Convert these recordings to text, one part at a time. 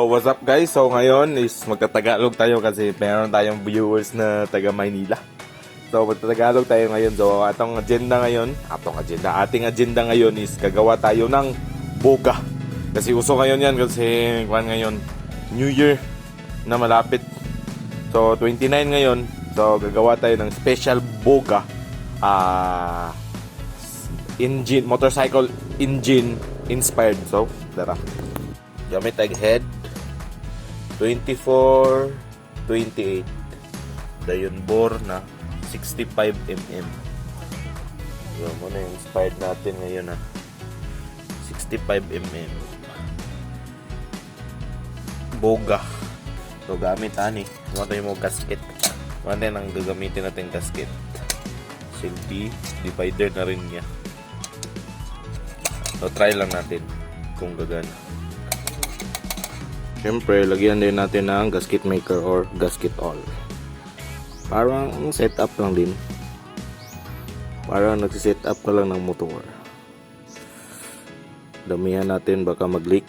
So, what's up guys? So ngayon is magtatagalog tayo kasi meron tayong viewers na taga Maynila. So magtatagalog tayo ngayon. So ating agenda ngayon is gagawa tayo ng boga. Kasi uso ngayon yan kasi ngayon New Year na malapit. So 29 ngayon. So gagawa tayo ng special boga. Engine, motorcycle engine inspired. So tara. Gamit tag head 24-28. Dayon bore na 65mm. So, muna yung inspired natin ngayon 65mm. Boga. So, gamit Ito yung mga gasket. Ano ang gagamitin natin gasket? Silbi. Divider na rin niya. So, try lang natin kung gagana. Siyempre, lagyan din natin ng gasket maker or gasket all. Parang setup lang din. Parang nagsiset-up ka lang ng motor. Damihan natin baka mag-leak.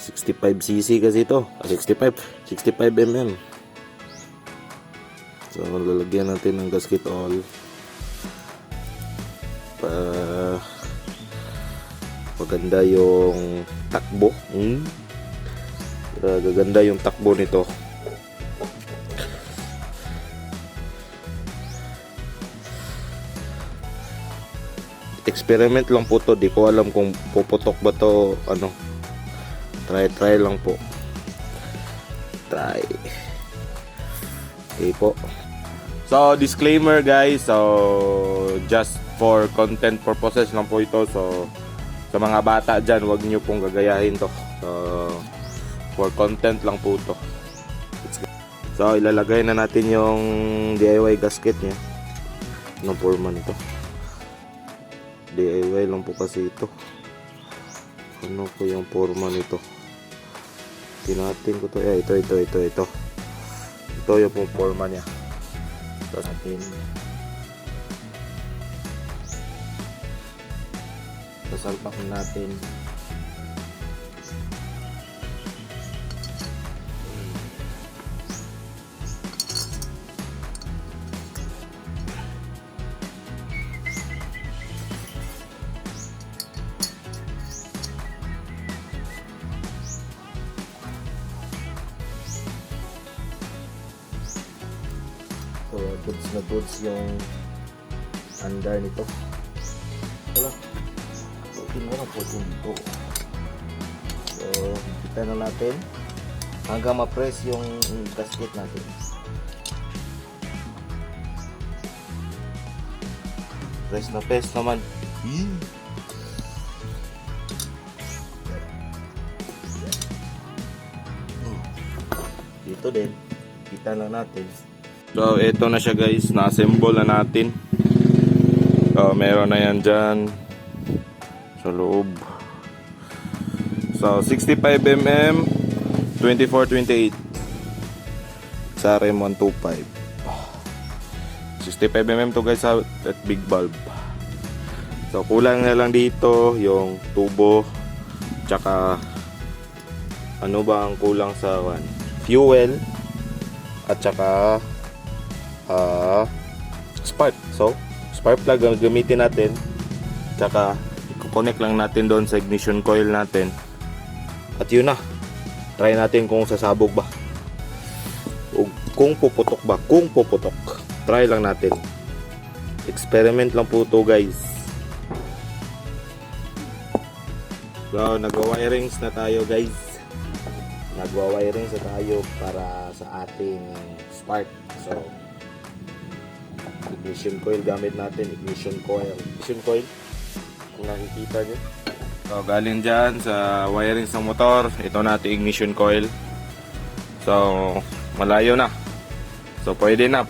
65cc kasi ito. 65mm. So, lalagyan natin ng gasket all. Maganda yung takbo. Gaganda yung takbo nito. Experiment lang po to. Di ko alam kung puputok ba to. Try lang po. Try. Okay po. So disclaimer guys. So just for content purposes lang po ito. So sa mga bata dyan, wag nyo pong gagayahin to. So for content lang po ito. So ilalagay na natin yung DIY gasket nya. Anong forma nito? DIY lang po kasi ito. Ano po yung forma nito? Tinatin ko to. Ito. Ito yung pong forma nya. Ito natin. Sasalpak natin. So, goods na goods yung under nito. Wala. Putin dito. So, kita na natin hanggang ma-press yung gasket natin. Press na press naman. Dito din. Kita na natin. So, ito na siya guys. Na-assemble na natin. So, meron na yan dyan sa loob. So, 65mm 24-28 sa RM125. 65mm to guys at big bulb. So, kulang na lang dito yung tubo tsaka ano ba ang kulang sa fuel at tsaka spark. So, spark plug ang gamitin natin. Tsaka i-connect lang natin doon sa ignition coil natin. At yun na. Try natin kung sasabog ba. O kung puputok ba. Kung puputok. Try lang natin. Experiment lang po to guys. So, nagwa-wirings na tayo guys. Nagwa-wirings na tayo para sa ating spark. So, ignition coil gamit natin. Ignition coil kung nakikita nyo. So galing dyan sa wirings ng motor, ito natin ignition coil. So malayo na. So pwede na.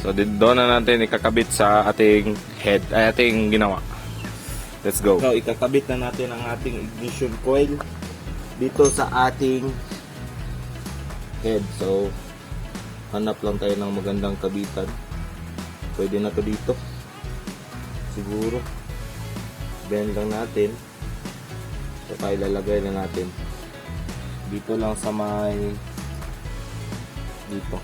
So doon na natin ikakabit sa ating head, ay ating ginawa. Let's go. So ikakabit na natin ang ating ignition coil dito sa ating head. So hanap lang tayo ng magandang kabitan. Pwede na to dito. Siguro. Bend lang natin. So ilalagay na natin dito lang sa may dito.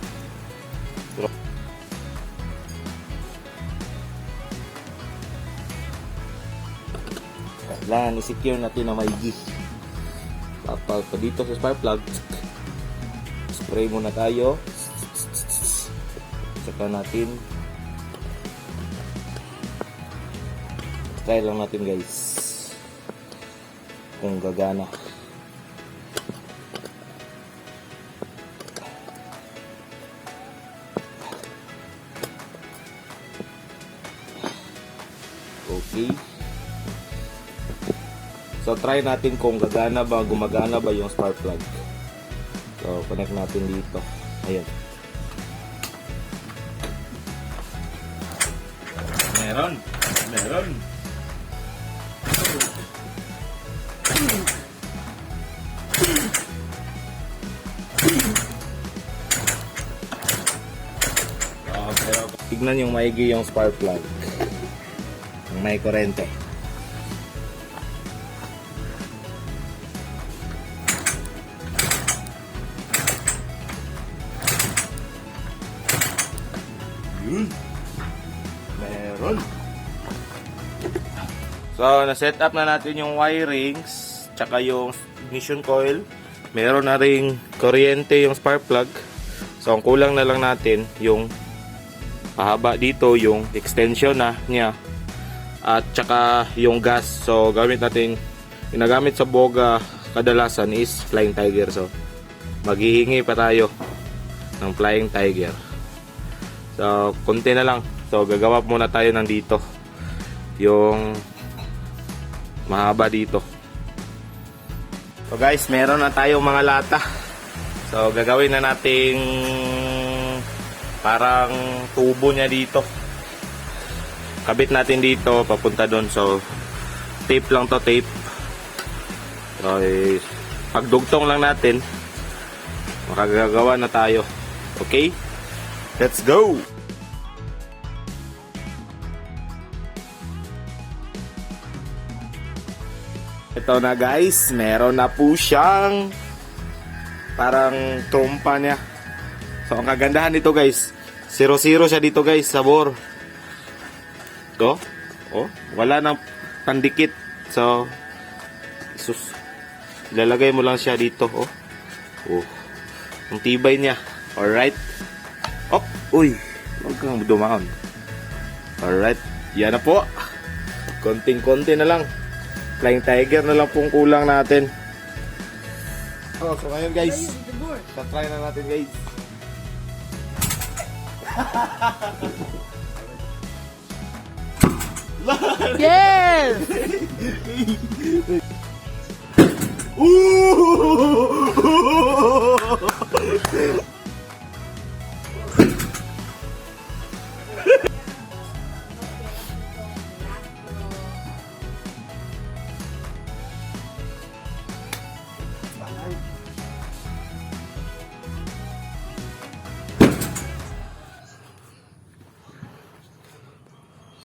Kailangan i-secure natin na maigi. Tapos pa dito sa spark plug, spray muna tayo. Saka natin try lang natin guys kung gagana. Okay. So try natin kung gagana ba, gumagana ba yung spark plug. So connect natin dito. Ayun. Meron. Tignan yung maigi yung spark plug. Yung may kurente. Meron. So, na-set up na natin yung wirings, tsaka yung ignition coil. Meron na ring kuryente yung spark plug. So, ang kulang na lang natin yung pahaba dito, yung extension na niya. At tsaka yung gas. So, gamit natin, ginagamit sa boga kadalasan is Flying Tiger. So, maghihingi pa tayo ng Flying Tiger. So, konti na lang. So, gagawa muna tayo ng dito. Yung mahaba dito. So, guys, meron na tayong mga lata. So, gagawin na nating parang tubo niya dito. Kabit natin dito, papunta doon. So, tape lang to, tape. So, pagdugtong lang natin, makagagawa na tayo. Okay? Let's go! Ito na guys, meron na po siyang parang trompa niya. So ang kagandahan nito guys, 0-0 siya dito guys sa bore. Ito, oh, wala nang pandikit. So, lalagay mo lang siya dito, oh. Oh, ang tibay niya. Alright. Oh, uy, huwag kang dumaon. Alright, yan na po. Konting-konti na lang. Flying Tiger na lang pong kulang natin. Oh, so ngayon guys, try na natin guys. Yes!